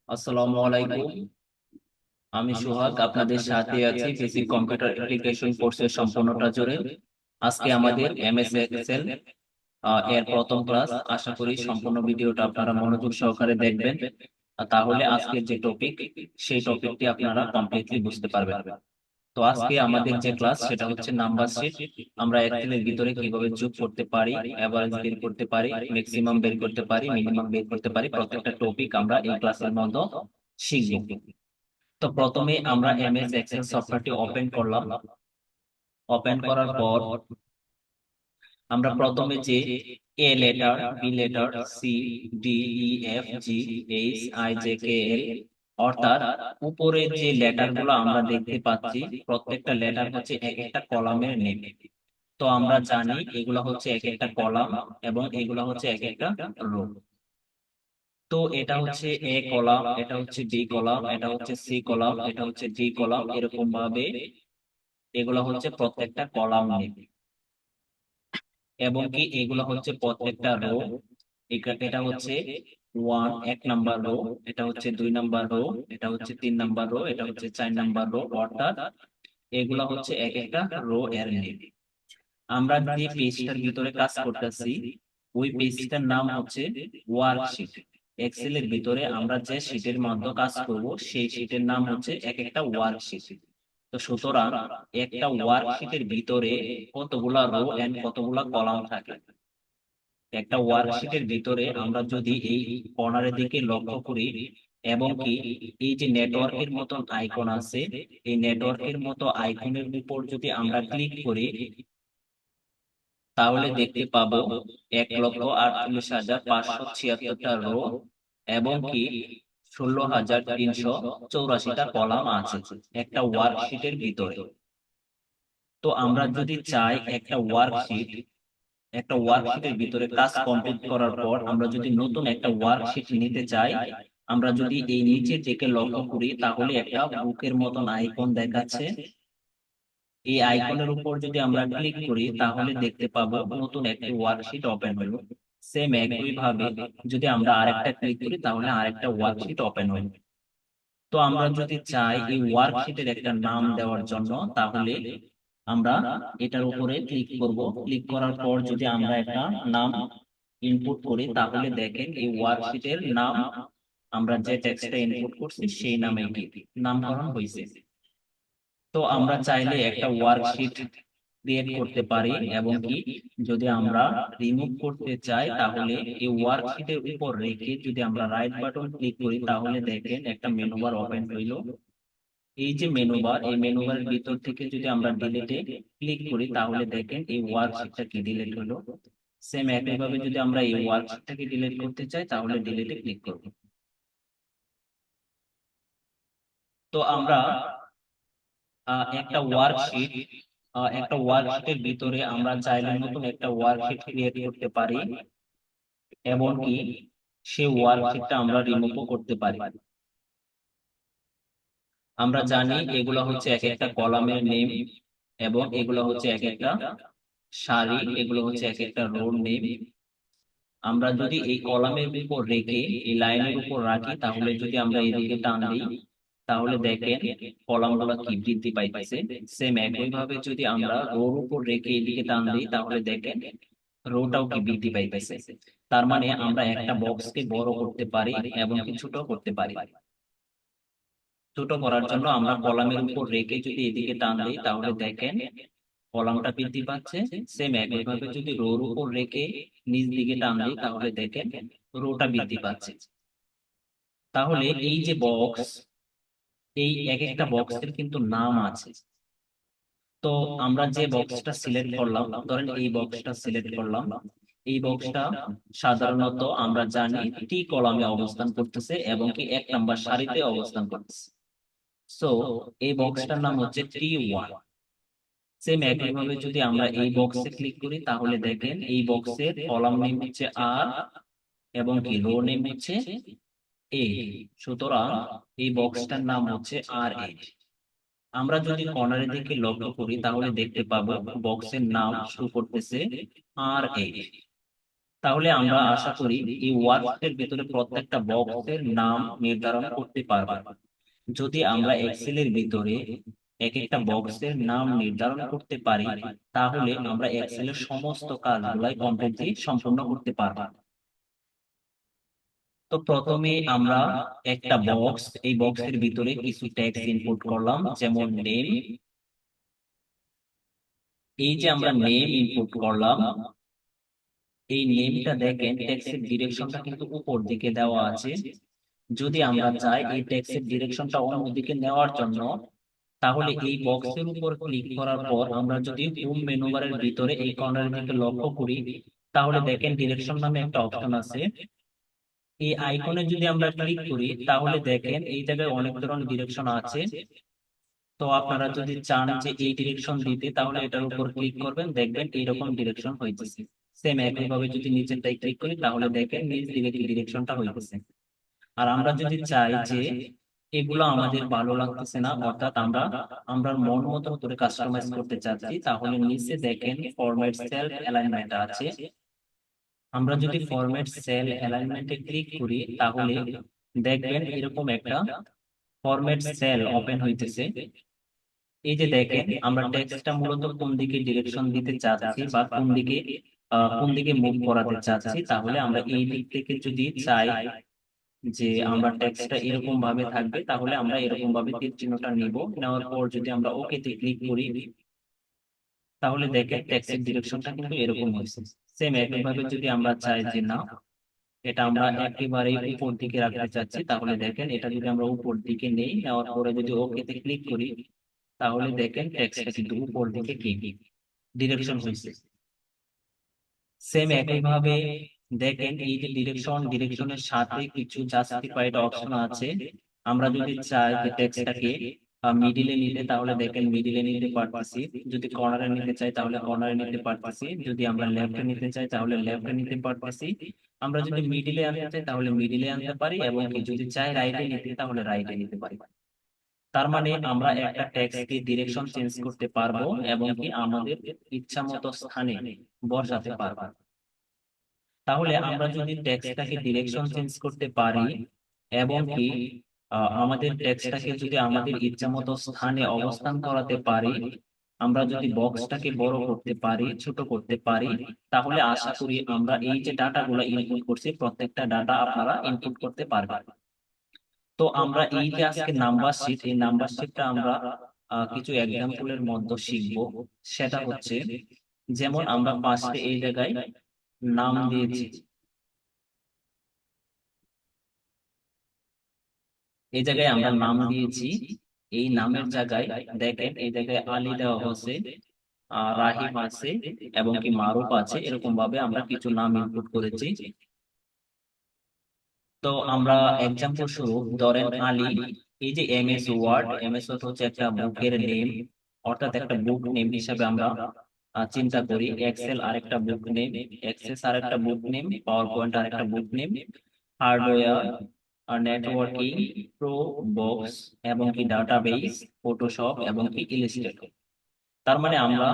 আসসালামু আলাইকুম। আমি সোহাগ আপনাদের সাথে আছি বেসিক কম্পিউটার অ্যাপ্লিকেশন কোর্সের সম্পূর্ণটা জুড়ে। আজকে আমাদের এমএস এক্সেল এর প্রথম ক্লাস। আশা করি সম্পূর্ণ ভিডিওটা আপনারা মনোযোগ সহকারে দেখবেন, তাহলে আজকের যে টপিক সেই টপিকটি আপনারা কমপ্লিটলি বুঝতে পারবেন। তো আজকে আমাদের যে ক্লাস সেটা হচ্ছে নাম্বার শিট। আমরা এক্সেলের ভিতরে কিভাবে যোগ করতে পারি, এভারেজ বের করতে পারি, ম্যাক্সিমাম বের করতে পারি, মিনিমাম বের করতে পারি, প্রত্যেকটা টপিক আমরা এই ক্লাসের মধ্যে শিখব। তো প্রথমে আমরা এমএস এক্সেল সফটওয়্যারটি ওপেন করলাম। ওপেন করার পর আমরা প্রথমে যে A letter, B letter, C, D, E, F, G, H, I, J, K, L, অর্থাৎ উপরে যে লেটার গুলো আমরা দেখতে পাচ্ছি, প্রত্যেকটা লেটার হচ্ছে এক একটা কলামের নেম। তো আমরা জানি এগুলো হচ্ছে এক একটা কলাম এবং এগুলো হচ্ছে এক একটা রো। তো এটা হচ্ছে এ কলাম, এটা হচ্ছে বি কলাম, এটা হচ্ছে সি কলাম, এটা হচ্ছে ডি কলাম, এরকম ভাবে এগুলো হচ্ছে প্রত্যেকটা কলাম নেম। এবং কি এগুলো হচ্ছে প্রত্যেকটা রো। এটা হচ্ছে ওয়ান, এক নাম্বার রো, এটা হচ্ছে দুই নাম্বার রো, এটা হচ্ছে তিন নাম্বার রো, এটা হচ্ছে চার নাম্বার রো, অর্থাৎ এগুলো হচ্ছে এক একটা রো এর নেম। আমরা যে পেজটার ভিতরে কাজ করতেছি ওই পেজটার নাম হচ্ছে ওয়ার্কশিট। এক্সেল এর ভিতরে আমরা যে শীটের মধ্যে কাজ করব সেই শীটের নাম হচ্ছে এক একটা ওয়ার্কশিট। তো সুতরাং একটা ওয়ার্কশিটের ভিতরে কতগুলা রো এন্ড কতগুলা কলাম থাকে। একটা ওয়ার্কশিটের ভিতরে আমরা যদি এই কর্নারের দিকে লক্ষ্য করি এবং কি এই যে নেটওয়ার্কের মতন আইকন আছে, এই নেটওয়ার্কের মতো আইকনের উপর যদি আমরা ক্লিক করি তাহলে দেখতে পাবো 1,48,576টা রো এবং কি 16,384টা কলাম আছে একটা ওয়ার্কশিটের ভিতরে। তো আমরা যদি চাই একটা ওয়ার্কশিটের ভিতরে কাজ কমপ্লিট করার পর আমরা যদি নতুন একটা ওয়ার্কশিট নিতে চাই, আমরা যদি এই নিচের দিকে লক্ষ্য করি তাহলে একটা বুকের মতন আইকন দেখাচ্ছে। এই আইকনের উপর যদি আমরা ক্লিক করি তাহলে দেখতে পাবো নতুন একটি ওয়ার্কশিট ওপেন হলো। সেম একই ভাবে যদি আমরা আরেকটা ক্লিক করি তাহলে আরেকটা ওয়ার্কশিট ওপেন হলো। তো আমরা যদি চাই এই ওয়ার্কশিটের একটা নাম দেওয়ার জন্য, তাহলে আমরা এটার উপরে ক্লিক করব। ক্লিক করার পর যদি আমরা একটা নাম ইনপুট করি তাহলে দেখেন এই ওয়ার্কশিটের নাম আমরা যে টেক্সটটা ইনপুট করছি সেই নামে নামকরণ হয়েছে। তো আমরা চাইলে একটা ওয়ার্কশিট ক্রিয়েট করতে পারি এবং কি যদি আমরা রিমুভ করতে চাই তাহলে এই ওয়ার্কশিটের উপর রেখে যদি আমরা রাইট বাটন ক্লিক করি তাহলে দেখেন একটা মেনু বার ওপেন হইলো। এই যে মেনু বার, এই মেনু বারের ভিতর থেকে যদি আমরা ডিলিটে ক্লিক করি তাহলে দেখেন এই ওয়ার্কশিটটা কি ডিলিট হলো। সেম একই ভাবে যদি আমরা এই ওয়ার্কশিটটাকে ডিলিট করতে চাই তাহলে ডিলিটে ক্লিক করব। তো আমরা একটা ওয়ার্কশিটের ভিতরে আমরা চাইলে নতুন একটা ওয়ার্কশিট ক্রিয়েট করতে পারি এমনকি সেই ওয়ার্কশিটটা আমরা রিমুভও করতে পারি। আমরা জানি এগুলো হচ্ছে এক একটা কলামের নেম এবং এগুলো হচ্ছে এক একটা সারি, এগুলো হচ্ছে এক একটা রোর নেম। আমরা যদি এই কলামের উপর রেখে এই লাইনের উপর রাখি তাহলে যদি আমরা এদিকে টান দিই তাহলে দেখেন কলামগুলো কি বৃদ্ধি পাইতেছে। সেম একই ভাবে যদি আমরা রোর উপর রেখে এদিকে টান দিই তাহলে দেখেন রোটাও কি বৃদ্ধি পাইতেছে। তার মানে আমরা একটা বক্সকে বড় করতে পারি এবং কি ছোট করতে পারি। ছোট করার জন্য আমরা কলামের উপর রেখে যদি এদিকে টান দিই তাহলে দেখেন কলামটা বৃদ্ধি পাচ্ছে। সেম একই ভাবে যদি রোর উপর রেখে নিচ দিকে টান দিই তাহলে দেখেন রোটা বৃদ্ধি পাচ্ছে। তাহলে এই যে বক্স, এই এক একটা বক্সের কিন্তু নাম আছে। তো আমরা যে বক্সটা সিলেক্ট করলাম, ধরেন এই বক্সটা সিলেক্ট করলাম, এই বক্সটা সাধারণত আমরা জানি টি কলামে অবস্থান করতেছে এবং কি এক নাম্বার সারিতে অবস্থান করতেছে। সো এই বক্সটার নাম হচ্ছে T1। সেম একই ভাবে যদি আমরা এই বক্সে ক্লিক করি তাহলে দেখেন এই বক্সের কলাম নেম হচ্ছে আর এবং কি রো নেম হচ্ছে এ। সুতরাং এই বক্সটার নাম হচ্ছে R8। আমরা যদি কর্নারের দিকে লক্ষ্য করি তাহলে দেখতে পাবো বক্সের নাম শুরু করতেছে R8। তাহলে আমরা আশা করি এই ওয়ার্কশিটের ভিতরে প্রত্যেকটা বক্সের নাম নির্ধারণ করতে পারবো। যদি আমরা এক্সেল এর ভিতরে এক একটা বক্সের নাম নির্ধারণ করতে পারি, তাহলে আমরা এক্সেল এর সমস্ত কাজগুলাই কমপ্লিটলি সম্পূর্ণ করতে পারবো। তো প্রথমে আমরা একটা বক্স, এই বক্সের ভিতরে কিছু টেক্সট ইনপুট করলাম, যেমন নেম। এই যে আমরা নেম ইনপুট করলাম, এই নেমটা দেখেন টেক্সটের ডিরেকশনটা কিন্তু উপর দিকে দেওয়া আছে। যদি আমরা চাই এই টেক্সটের ডিরেকশনটা অন্যদিকে নেওয়ার জন্য, তাহলে এই বক্সের উপর ক্লিক করার পর আমরা যদি হোম মেনু বারের ভিতরে এই কর্নারের দিকে লক্ষ্য করি, তাহলে দেখেন ডিরেকশন নামে একটা অপশন আছে। এই আইকনে যদি আমরা ক্লিক করি, তাহলে দেখেন এই জায়গায় অনেক ধরনের ডিরেকশন আছে। তো আপনারা যদি চান যে এই ডিরেকশন দিতে, তাহলে এটার উপর ক্লিক করবেন, দেখবেন এইরকম ডিরেকশন হইতেছে। সেম একই ভাবে যদি নিচেরটাই ক্লিক করি, তাহলে দেখেন নিচ দিকে কি ডিরেকশনটা হইতেছে। আর আমরা যদি চাই যে এগুলো আমাদের ভালো লাগতেছে না, অর্থাৎ আমরা আমরা মন মতো করে কাস্টমাইজ করতে চাচ্ছি, তাহলে নিচে দেখেন ফরম্যাট সেল অ্যালাইনমেন্ট আছে। আমরা যদি ফরম্যাট সেল অ্যালাইনমেন্টে ক্লিক করি, তাহলে দেখবেন এরকম একটা ফরম্যাট সেল ওপেন হইতেছে। এই যে দেখেন আমরা টেক্সটটা মূলত কোন দিকে ডিরেকশন দিতে চাচ্ছি বা কোন দিকে মুভ করাতে চাচ্ছি, তাহলে আমরা এই দিক থেকে যদি চাই যে আমরা টেক্সটটা এরকম ভাবে থাকবে, তাহলে আমরা এরকম ভাবে তীর চিহ্নটা নিব। নেওয়ার পর যদি আমরা ওকে তে ক্লিক করি, তাহলে দেখেন টেক্সটের ডিরেকশনটা কিন্তু এরকম হয়েছে। সেম একই ভাবে যদি আমরা চাই যে না, এটা আমরা একেবারেই উপর দিকে রাখতে চাচ্ছি, তাহলে দেখেন এটা যদি আমরা উপর দিকে নেই, নেওয়ার পরে যদি ওকে তে ক্লিক করি, তাহলে দেখেন টেক্সটটা কিন্তু উপর দিকে কি ডিরেকশন হয়েছে। সেম একই ভাবে দেখেন এই যে ডিরেকশনের সাথে কিছু জাস্টিফাইড অপশন আছে। আমরা যদি চাই যে টেক্সটটাকে মিডিলে নিতে, তাহলে দেখেন মিডিলে নিতে পারতেছি। যদি কর্নারে নিতে চাই, তাহলে কর্নারে নিতে পারতেছি। যদি আমরা লেফটে নিতে চাই, তাহলে লেফটে নিতে পারতেছি। আমরা যদি মিডিলে আনতে চাই, তাহলে মিডিলে আনতে পারি, এবং কি যদি চাই রাইটে নিতে, তাহলে রাইটে নিতে পারি। তার মানে আমরা একটা টেক্সটকে ডিরেকশন চেঞ্জ করতে পারবো, এবং কি আমাদের ইচ্ছা মতো স্থানে বসাতে পারবো। তাহলে আমরা যদি টেক্সটটাকে ডিরেকশন চেঞ্জ করতে পারি, এবং কি আমাদের টেক্সটটাকে যদি আমাদের ইচ্ছামতো স্থানে অবস্থান করাতে পারি, আমরা যদি বক্সটাকে বড় করতে পারি, ছোট করতে পারি, তাহলে আশা করি আমরা এই যে ডাটাগুলো ইনপুট করছি, প্রত্যেকটা ডাটা আপনারা ইনপুট করতে পারবেন। তো আমরা এই যে আজকে নাম্বার শিট, এই নাম্বার শিটটা আমরা কিছু এক্সাম্পলের মধ্যে শিখবো। সেটা হচ্ছে, যেমন আমরা ফার্স্টে এই জায়গায় নাম দিয়েছি। এই জায়গায় আমরা নাম দিয়েছি। এই নামের জায়গায় দেখেন এই জায়গায় আলী দেওয়া হচ্ছে, রাহিম আছে, এবং কি মারুফ আছে। এরকম ভাবে আমরা কিছু নাম ইনপুট করেছি। তো আমরা এক্সাম্পল স্বরূপ ধরেন আলী। এই যে এমএস ওয়ার্ড, এমএস ওয়ার্ড হচ্ছে একটা বুকের নেম, অর্থাৎ একটা বুক নেম হিসাবে আমরা চিন্তা করি। এক্সেল আরেকটা বুক নেম, এক্সেস আরেকটা বুক নেম, পাওয়ার পয়েন্ট আরেকটা বুক নেম, হার্ডওয়্যার আর নেটওয়ার্কিং, প্রো, বক্স, এবং কি ডাটাবেস, ফটোশপ, এবং কি ইলাস্ট্রেটর। তার মানে আমরা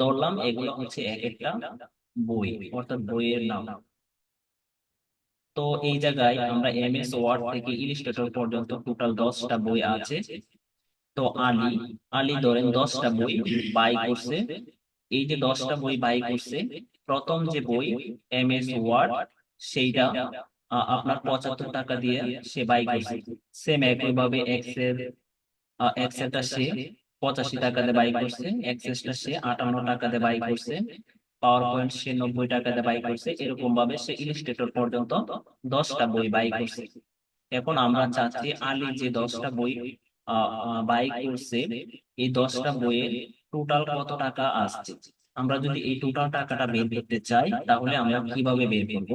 ধরলাম এগুলো হচ্ছে এক একটা বই, অর্থাৎ বইয়ের নাম। তো এই জায়গায় আমরা এমএস ওয়ার্ড থেকে ইলাস্ট্রেটর পর্যন্ত টোটাল 10টা বই আছে। তো আলী, আলী ধরেন 10টা বই বাই করছে। এই যে 10টা বই বাই করছে, প্রথম যে বই এমএস ওয়ার্ড, সেইটা আপনার 75 টাকা দিয়ে সে বাই করছে। সেম একইভাবে এক্সেলটা সে 85 টাকা দিয়ে বাই করছে, এক্সেসটা সে 58 টাকা দিয়ে বাই করছে, পাওয়ার পয়েন্ট সে 90 টাকা দিয়ে বাই করছে। এরকম ভাবে সে ইলিস্ট্রেটর পর্যন্ত 10টা বই বাই করছে। এখন আমরা চাচ্ছি আলী যে 10টা বই বাই করছে, এই 10টা বইয়ের টোটাল কত টাকা আসছে। আমরা যদি এই টোটাল টাকাটা বের করতে চাই, তাহলে আমরা কিভাবে বের করব?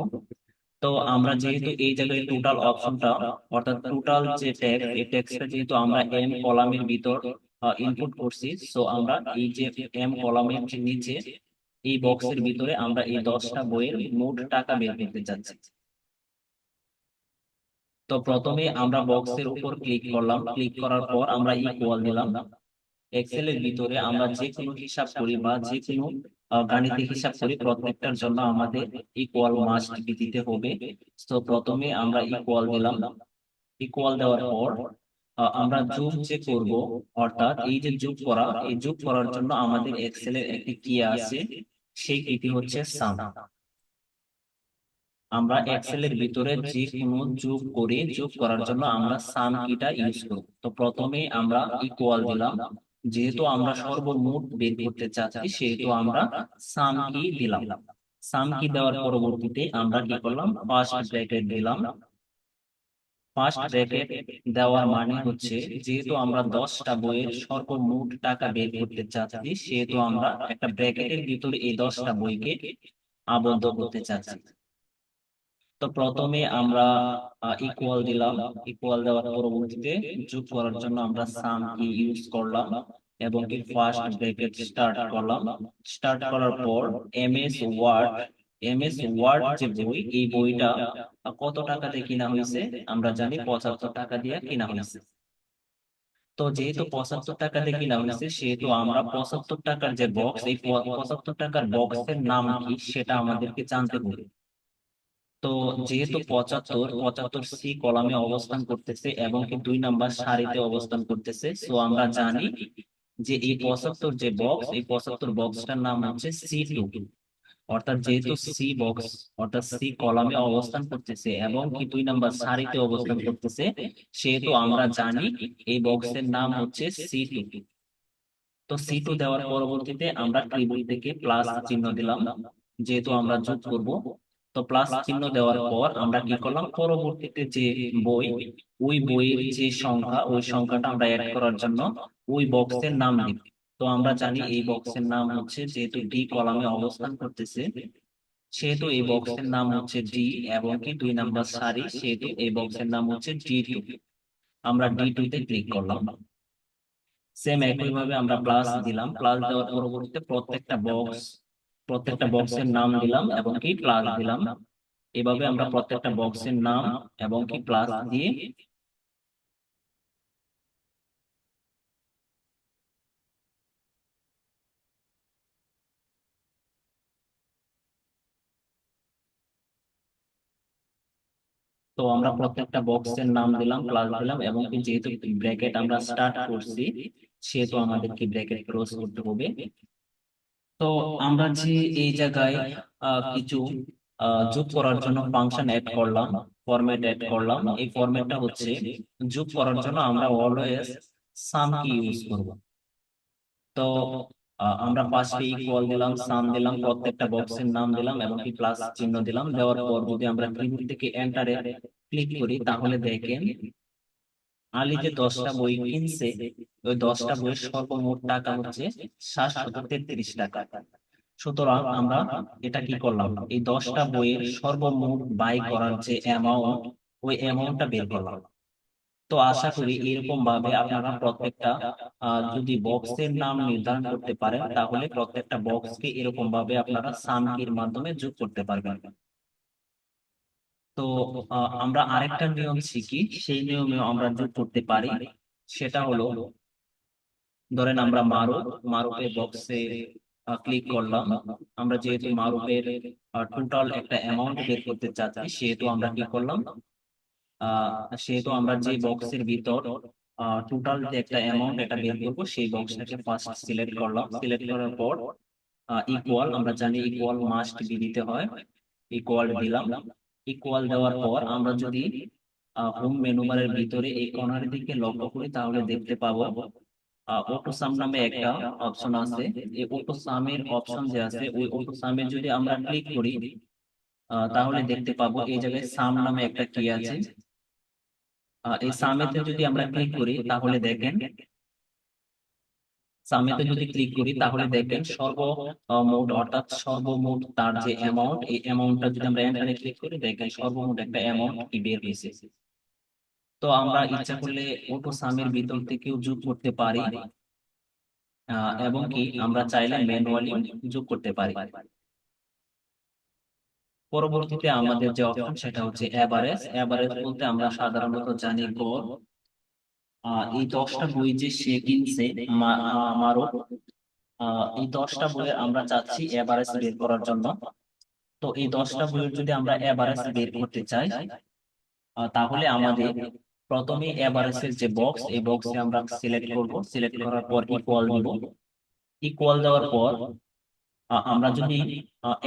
তো আমরা যেহেতু এই জায়গায় টোটাল অপশনটা, অর্থাৎ টোটাল যে ট্যাক্স, এই ট্যাক্সটা যেহেতু আমরা এম কলামের ভিতর ইনপুট করছি, সো আমরা এই যে এম কলামের যে নিচে এই বক্সের ভিতরে আমরা এই 10টা বইয়ের মোট টাকা বের করতে চাচ্ছি। তো প্রথমে আমরা বক্সের উপর ক্লিক করলাম, ক্লিক করার পর আমরা ইকুয়াল দিলাম। এক্সেল এর ভিতরে আমরা যে কোনো হিসাব করি বা যে কোনো গাণিতিক হিসাব করি, প্রত্যেকটার জন্য আমাদের ইকুয়াল মাস্ট বি দিতে হবে। তো প্রথমে আমরা ইকুয়াল দিলাম। ইকুয়াল দেওয়ার পর আমরা যোগ যে করব, অর্থাৎ এই যে যোগ করা, এই যোগ করার জন্য আমাদের এক্সেল এর একটি কি আছে, সেই কিটি হচ্ছে সাম। আমরা এক্সেল এর ভিতরে যে কোনো যোগ করে, যোগ করার জন্য আমরা সাম কিটা ইউজ করব। তো প্রথমে আমরা ইকুয়াল দিলাম, যেহেতু আমরা সর্বমোট বের করতে চাচ্ছি সেহেতু আমরা সাম কি দিলাম। সাম কি দেওয়ার পরবর্তীতে আমরা কি করলাম, ফার্স্ট ব্র্যাকেট দিলাম। ফার্স্ট ব্র্যাকেট দেওয়ার মানে হচ্ছে, যেহেতু আমরা 10টা বইয়ের সর্বমোট টাকা বের করতে চাচ্ছি সেহেতু আমরা একটা ব্র্যাকেটের ভিতরে এই 10টা বইকে আবদ্ধ করতে চাচ্ছি। তো প্রথমে আমরা ইকুয়াল দিলাম। ইকুয়াল দেওয়ার পরবর্তীতে যোগ করার জন্য আমরা সাম কি ইউজ করলাম এবং কি ফার্স্ট ব্র্যাকেট স্টার্ট করলাম। স্টার্ট করার পর এমএস ওয়ার্ড যে বই, এই বইটা কত টাকাতে কিনা হয়েছে আমরা জানি, 75 টাকা দিয়ে কিনা হয়েছে। তো যেহেতু 75 টাকা দিয়ে কিনা হয়েছে সেহেতু আমরা 75 টাকার যে বক্স, এই 75 টাকার বক্সের নাম কি সেটা আমাদেরকে জানতে হবে। তো যেহেতু 75 সি কলামে অবস্থান করতেছে এবং কি 2 নাম্বার সারিতে অবস্থান করতেছে, সো আমরা জানি যে এই 75 যে বক্স, এই 75 বক্সটার নাম হচ্ছে C2। অর্থাৎ যেহেতু সি বক্স, অর্থাৎ সি কলামে অবস্থান করতেছে এবং কি 2 নাম্বার সারিতে অবস্থান করতেছে, সেহেতু আমরা জানি এই বক্সের নাম হচ্ছে C2। তো C2 দেওয়ার পরবর্তীতে আমরা কিবোর্ড থেকে প্লাস চিহ্ন দিলাম, যেহেতু আমরা যোগ করব। তো প্লাস চিহ্ন দেওয়ার পর আমরা কি করলাম, পরবর্তীতে যে বই, ওই বইয়ের যে সংখ্যা, ওই সংখ্যাটা আমরা অ্যাড করার জন্য ওই বক্সের নাম দিব। তো আমরা জানি এই বক্সের নাম হচ্ছে, যেহেতু ডি কলামে অবস্থান করতেছে সেহেতু এই বক্সের নাম হচ্ছে ডি, এবং কি 2 নাম্বার সারি সেহেতু এই বক্সের নাম হচ্ছে D2। আমরা D2 তে ক্লিক করলাম। সেম একই ভাবে আমরা প্লাস দিলাম। প্লাস দেওয়ার পরবর্তীতে প্রত্যেকটা বক্সের নাম দিলাম এবং কি প্লাস দিলাম। এভাবে আমরা প্রত্যেকটা বক্সের নাম এবং কি প্লাস দিয়ে, তো আমরা প্রত্যেকটা বক্সের নাম দিলাম, প্লাস দিলাম, এবং কি যেহেতু ব্র্যাকেট আমরা স্টার্ট করছি সেহেতু আমাদেরকে ব্র্যাকেট ক্লোজ করতে হবে। তো আমরা যে এই জায়গায় কিছু যোগ করার জন্য ফাংশন অ্যাড করলাম, ফরম্যাট অ্যাড করলাম। এই ফরম্যাটটা হচ্ছে, যোগ করার জন্য আমরা অলওয়েজ সাম কি ইউজ করব। তো আমরা ফার্স্টে ইকুয়াল দিলাম, সাম দিলাম, প্রত্যেকটা বক্সের নাম দিলাম এবং কি প্লাস চিহ্ন দিলাম। দেওয়ার পর যদি আমরা কিবোর্ড থেকে এন্টারে ক্লিক করি তাহলে দেখেন আলী যে 10টা বই কিনছে, ওই 10টা বইয়ের সর্বমোট টাকা হচ্ছে 733 টাকা। সুতরাং আমরা এটা কি করলাম, এই 10টা বইয়ের সর্বমোট বাই করার যে অ্যামাউন্ট, ওই অ্যামাউন্টটা বের করলাম। তো আশা করি এরকম ভাবে আপনারা প্রত্যেকটা যদি বক্সের নাম নির্ধারণ করতে পারেন তাহলে প্রত্যেকটা বক্সকে এরকম ভাবে আপনারা সাম কির মাধ্যমে যোগ করতে পারবেন। তো আমরা আরেকটা নিয়ম শিখি, সেই নিয়মেও আমরা যোগ করতে পারি। সেটা হলো, ধরেন আমরা মারুপের বক্সে ক্লিক করলাম। আমরা যেহেতু মারুপের টোটাল একটা অ্যামাউন্ট বের করতে চাচ্ছি সেহেতু আমরা কি করলাম, সেহেতু আমরা যে বক্সের ভিতর টোটাল যে একটা অ্যামাউন্ট এটা বের করবো, সেই বক্সটাকে ফার্স্ট সিলেক্ট করলাম। সিলেক্ট করার পর ইকুয়াল, আমরা জানি ইকুয়াল মাস্ট বি দিতে হয়, ইকুয়াল দিলাম। ইকুয়াল দেওয়ার পর আমরা যদি হোম মেনু বারের ভিতরে এই কর্নারের দিকে লক্ষ্য করি তাহলে দেখতে পাবো অটো সাম নামে একটা অপশন আছে। এই অটো সামের অপশন যে আছে, ওই অটো সামে যদি আমরা ক্লিক করি তাহলে দেখতে পাবো এই জায়গায় সাম নামে একটা কি আছে। এই সামেতে যদি আমরা ক্লিক করি তাহলে দেখেন, সামেতে যদি ক্লিক করি তাহলে দেখেন মোট, অর্থাৎ সর্বমোট তার যে অ্যামাউন্ট, এই অ্যামাউন্টটা যদি আমরা এন্টারে ক্লিক করি দেখেন সর্বমোট একটা অ্যামাউন্ট কি বের হয়েছে। তো আমরা ইচ্ছা করলে অটো সামের ভিতর থেকেও যোগ করতে পারি, এবং কি আমরা চাইলে ম্যানুয়ালি যোগ করতে পারি। পরবর্তীতে আমাদের যে অপশন সেটা হচ্ছে এভারেজ। এভারেজ বলতে আমরা সাধারণত জানি গড়। এই 10টা বই যে সে কিনছে আমারও এই 10টা বইয়ের আমরা চাচ্ছি এভারেজ বের করার জন্য। তো এই 10টা বইয়ের যদি আমরা এভারেজ বের করতে চাই, তাহলে আমাদের প্রথমে এভারেজের যে বক্স, এই বক্সে আমরা সিলেক্ট করব। সিলেক্ট করার পর ইকুয়াল দিব। ইকুয়াল দেওয়ার পর আমরা যদি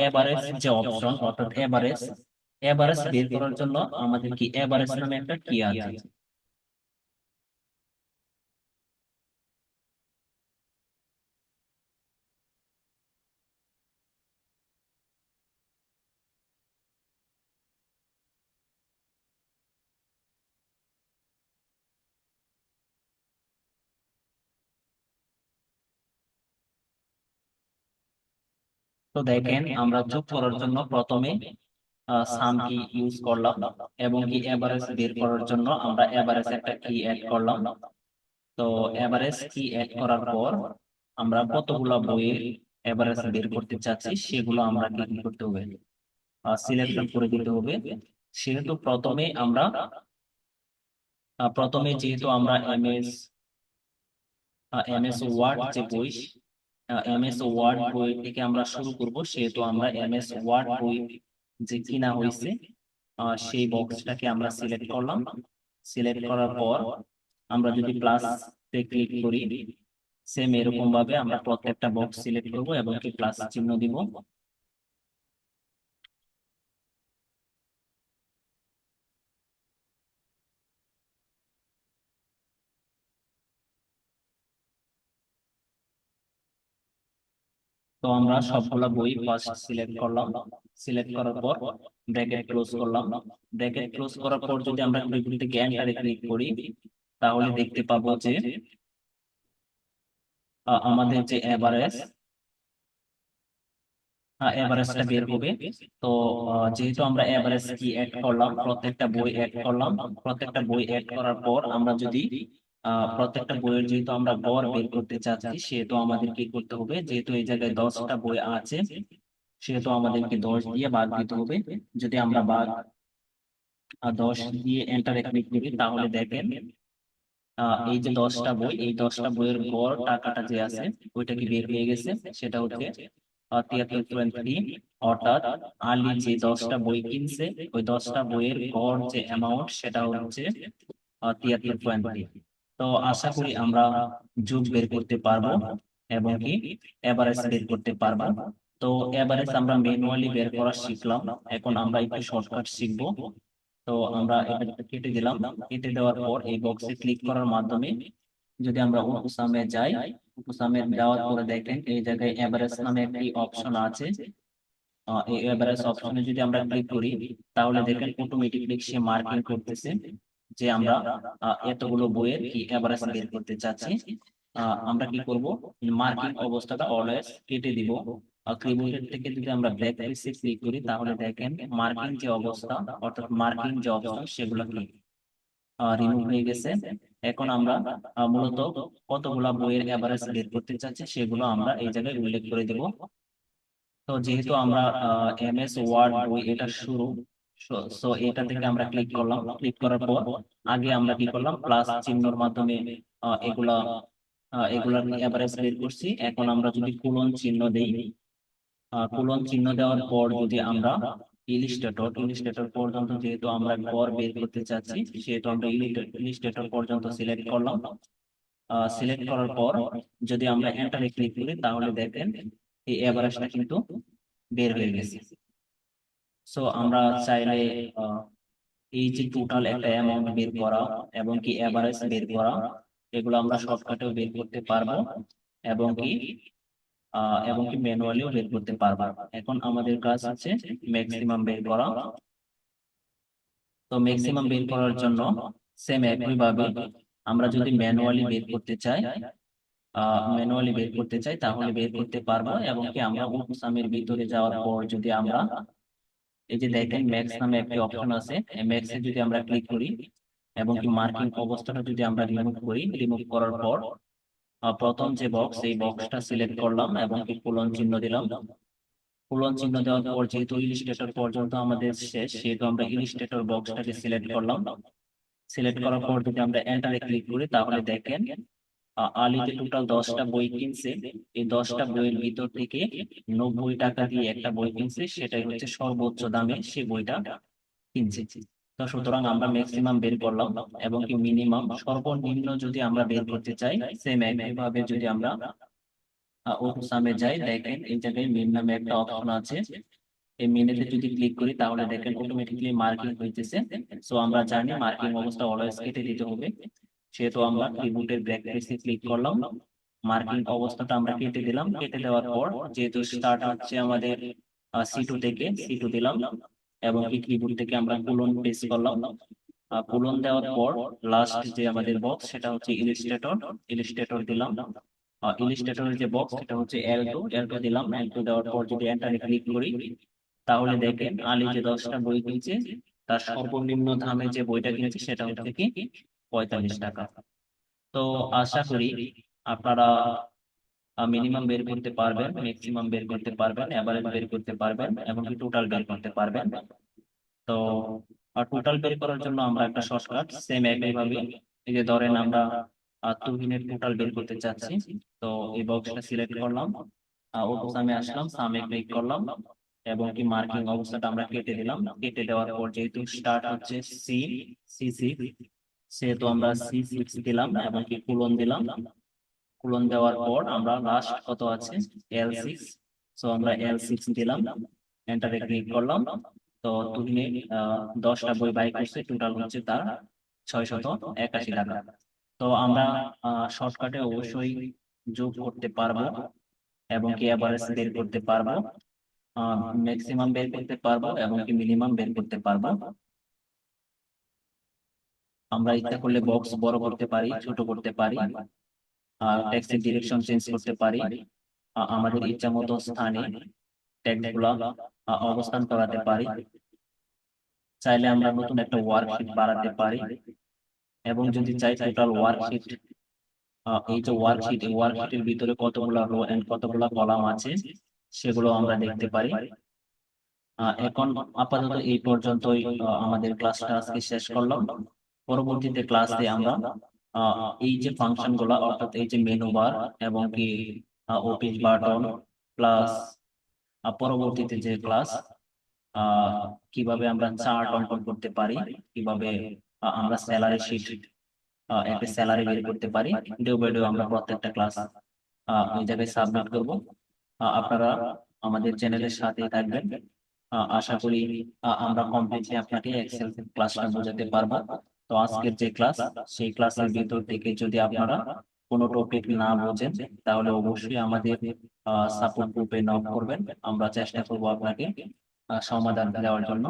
এভারেজ যে অপশন, অর্থাৎ এভারেজ এভারেজ বের করার জন্য আমাদের কি এভারেজ নামে একটা কি আছে। তো দেখেন, আমরা যোগ করার জন্য প্রথমে সাম কি ইউজ করলাম, এবং কি এভারেজ বের করার জন্য আমরা এভারেজ একটা কি অ্যাড করলাম। তো এভারেজ কি অ্যাড করার পর আমরা কতগুলা বইয়ের এভারেজ বের করতে চাচ্ছি সেগুলো আমরা কি করতে হবে, সিলেকশন করে দিতে হবে। সেহেতু প্রথমে যেহেতু আমরা এমএস ওয়ার্ড যে বই, এমএস ওয়ার্ড বই থেকে আমরা শুরু করব, সেহেতু আমরা এমএস ওয়ার্ড বই যে কিনা হয়েছে সেই বক্সটাকে আমরা সিলেক্ট করলাম। সিলেক্ট করার পর আমরা যদি প্লাস তে ক্লিক করি, সেম এরকম ভাবে আমরা প্রত্যেকটা বক্স সিলেক্ট করব এবং কি প্লাস চিহ্ন দিব। তো আমরা সবগুলা বই ফার্স্ট সিলেক্ট করলাম। সিলেক্ট করার পর ব্র্যাকেট ক্লোজ করলাম। ব্র্যাকেট ক্লোজ করার পর যদি আমরা ক্লিক থেকে এন্টারে ক্লিক করি, তাহলে দেখতে পাবো যে আমাদের যে এভারেজটা বের হবে। তো যেহেতু আমরা এভারেজ কি অ্যাড করলাম, প্রত্যেকটা বই অ্যাড করলাম। প্রত্যেকটা বই অ্যাড করার পর আমরা যদি প্রত্যেকটা বইয়ের যেহেতু আমরা গড় বের করতে চাচ্ছি, সেহেতু আমাদের কি করতে হবে, যেহেতু এই জায়গায় 10টা বই আছে, সেহেতু আমাদেরকে 10 দিয়ে ভাগ দিতে হবে। যদি আমরা ভাগ 10 দিয়ে এন্টারে ক্লিক করি, তাহলে দেখেন এই যে 10টা বই, এই 10টা বইয়ের গড় টাকাটা যে আছে ওইটা কি বের হয়ে গেছে। সেটা হচ্ছে 73.3। অর্থাৎ আলী যে 10টা বই কিনছে, ওই 10টা বইয়ের গড় যে অ্যামাউন্ট সেটা হচ্ছে 73.3। তো আশা করি আমরা যোগ বের করতে পারবো এবং কি এভারেজ বের করতে পারবো। তো এভারেজ আমরা ম্যানুয়ালি বের করা শিখলাম। এখন আমরা একটু শর্টকাট শিখবো। তো আমরা এটা কেটে দিলাম। কেটে দেওয়ার পর এই বক্সে ক্লিক করার মাধ্যমে যদি আমরা উপসামে যাই, উপসামে যাওয়ার পরে দেখেন এই জায়গায় এভারেজ নামে একটি অপশন আছে। এই এভারেজ অপশনে যদি আমরা ক্লিক করি, তাহলে দেখেন অটোমেটিকলি সে মার্কিং করতেছে যে আমরা এতগুলো বইয়ের কি এভারেজ বের করতে চাচ্ছি। আমরা কি করব, মার্কিং অবস্থাটা অলওয়েজ কেটে দিব। কিবোর্ড থেকে যদি আমরা ব্যাক স্পেসে ক্লিক করি, তাহলে দেখেন মার্কিং যে অবস্থা, অর্থাৎ মার্কিং যে অপশন সেগুলো কি রিমুভ হয়ে গেছে। এখন আমরা মূলত কতগুলা বইয়ের এভারেজ বের করতে চাচ্ছি সেগুলো আমরা এই জায়গায় উল্লেখ করে দেব। তো যেহেতু আমরা এমএস ওয়ার্ড বই এটা শুরু, সো এটা থেকে আমরা ক্লিক করলাম। ক্লিক করার পর আগে আমরা কি করলাম, প্লাস চিহ্নর মাধ্যমে এগুলা এগুলার এভারেজ বের করছি। এখন আমরা যদি কোলন চিহ্ন দেই, কোলন চিহ্ন দেওয়ার পর যদি আমরা ইলিস্ট্রেটর পর্যন্ত যেহেতু আমরা গড় বের করতে চাচ্ছি, সেহেতু আমরা ইলিস্ট্রেটর পর্যন্ত সিলেক্ট করলাম। সিলেক্ট করার পর যদি আমরা এন্টারে ক্লিক করি, তাহলে দেখেন এই এভারেজটা কিন্তু বের হয়ে গেছে। সো আমরা চাইলে আহ, এই যে টোটাল একটা অ্যামাউন্ট বের করা এবং কি এভারেজ বের করা, এগুলো আমরা শর্টকাটেও বের করতে পারবো এবং কি ম্যানুয়ালিও বের করতে পারবো। এখন আমাদের কাজ হচ্ছে ম্যাক্সিমাম বের করা। তো ম্যাক্সিমাম বের করার জন্য সেম একইভাবে আমরা যদি ম্যানুয়ালি বের করতে চাই তাহলে বের করতে পারবো। এবং কি আমরা উপসামের ভিতরে যাওয়ার পর যদি আমরা এই যে দেখেন ম্যাক্স নামে একটি অপশন আছে, ম্যাক্স এ যদি আমরা ক্লিক করি এবং কি মার্কিং অবস্থাটা যদি আমরা রিমুভ করি, রিমুভ করার পর প্রথম যে বক্স, এই বক্সটা সিলেক্ট করলাম এবং কি কোলন চিহ্ন দিলাম। কোলন চিহ্ন দেওয়ার পর যেহেতু ইলিস্ট্রেটর পর্যন্ত আমাদের শেষ, সেহেতু আমরা ইলিস্ট্রেটর বক্সটাকে সিলেক্ট করলাম। সিলেক্ট করার পর যদি আমরা এন্টারে ক্লিক করি তাহলে দেখেন আলী যে টোটাল 10টা বই কিনছে, এই 10টা বইয়ের ভিতর থেকে 90 টাকা দিয়ে একটা বই কিনছে, সেটাই হচ্ছে সর্বোচ্চ দামে সে বইটা কিনছে। তো সুতরাং আমরা ম্যাক্সিমাম বের করলাম এবং কি মিনিমাম সর্বনিম্ন যদি আমরা বের করতে চাই, সেম একইভাবে যদি আমরা ওসামে যাই, দেখেন এই জায়গায় মিন নামে একটা অপশন আছে। এই মিনেতে যদি ক্লিক করি তাহলে দেখেন অটোমেটিক্যালি মার্কিং হইতেছে। সো আমরা জানি মার্কিং অবস্থা অলওয়েজ কেটে দিতে হবে, সেহেতু আমরা কিবোর্ডের ব্যাক প্রেসে ক্লিক করলাম, মার্কিং অবস্থাটা আমরা কেটে দিলাম। কেটে দেওয়ার পর যেহেতু স্টার্ট হচ্ছে আমাদের C2 থেকে, C2 দিলাম এবং কি কিবোর্ড থেকে আমরা কোলন প্রেস করলাম। কোলন দেওয়ার পর লাস্ট যে আমাদের বক্স সেটা হচ্ছে ইলিস্ট্রেটর, ইলিস্ট্রেটর দিলাম। ইলিস্ট্রেটরের যে বক্স সেটা হচ্ছে L2, L2 দিলাম। L2 দেওয়ার পর যদি এন্টারে ক্লিক করি তাহলে দেখেন আলী যে 10টা বই কিনছে, তার সর্বনিম্ন দামে যে বইটা কিনেছে সেটা হচ্ছে কি 45 টাকা। তো আশা করি আপনারা মিনিমাম বের করতে পারবেন, ম্যাক্সিমাম বের করতে পারবেন, এভারেজ বের করতে পারবেন, এমনকি টোটাল বের করতে পারবেন। তো টোটাল বের করার জন্য আমরা একটা শর্টকাট সেম একইভাবে, এই যে ধরেন আমরা তুহিনের টোটাল বের করতে চাচ্ছি, তো এই বক্সটা সিলেক্ট করলাম, ওপো সামে আসলাম, সামে ক্লিক করলাম এবং কি মার্কিং অবস্থাটা আমরা কেটে দিলাম। কেটে দেওয়ার পর যেহেতু স্টার্ট হচ্ছে C6, সেহেতু আমরা C6 দিলাম এবং কি কোলন দিলাম। কোলন দেওয়ার পর আমরা লাস্ট কত আছে L6, সো আমরা L6 দিলাম, এন্টারে ক্লিক করলাম। তো তুমি 10টা বই বাই করছে, টোটাল হচ্ছে তার 681 টাকা। তো আমরা শর্টকাটে অবশ্যই যোগ করতে পারবো এবং কি এভারেজ বের করতে পারবো, ম্যাক্সিমাম বের করতে পারবো এবং কি মিনিমাম বের করতে পারবো। আমরা ইচ্ছা করলে বক্স বড় করতে পারি, ছোট করতে পারি, টেক্সটের ডিরেকশন চেঞ্জ করতে পারি, আমাদের ইচ্ছা মতো স্থানে টেক্সট গুলা অবস্থান করাতে পারি। চাইলে আমরা নতুন একটা ওয়ার্কশিট বানাতে পারি এবং যদি চাই টোটাল ওয়ার্কশিট, এই যে ওয়ার্কশিট, এই ওয়ার্কশিটের ভিতরে কতগুলো রো এন্ড কতগুলো কলাম আছে সেগুলো আমরা দেখতে পারি। এখন আপাতত এই পর্যন্তই আমাদের ক্লাসটা আজকে শেষ করলাম। পরবর্তীতে ক্লাসে আমরা এই যে ফাংশন গুলা, অর্থাৎ এই যে মেনু বার এবং কি অফিস বাটন প্লাস পরবর্তীতে যে ক্লাস কিভাবে আমরা চার্ট অঙ্কন করতে পারি, কিভাবে আমরা স্যালারি শিট, একটা স্যালারি বের করতে পারি, ডে বাই ডে আমরা প্রত্যেকটা ক্লাস ওই জায়গায় সাবমিট করব। আপনারা আমাদের চ্যানেলের সাথে থাকবেন। আশা করি আমরা কমপ্লিটলি আপনাকে এক্সেল ক্লাসটা বোঝাতে পারবো। তো আজকের যে ক্লাস, সেই ক্লাসের ভিতর থেকে যদি আপনারা কোনো টপিক না বোঝেন তাহলে অবশ্যই আমাদের সাপোর্ট গ্রুপে নক করবেন, আমরা চেষ্টা করবো আপনাকে সমাধান দেওয়ার জন্য।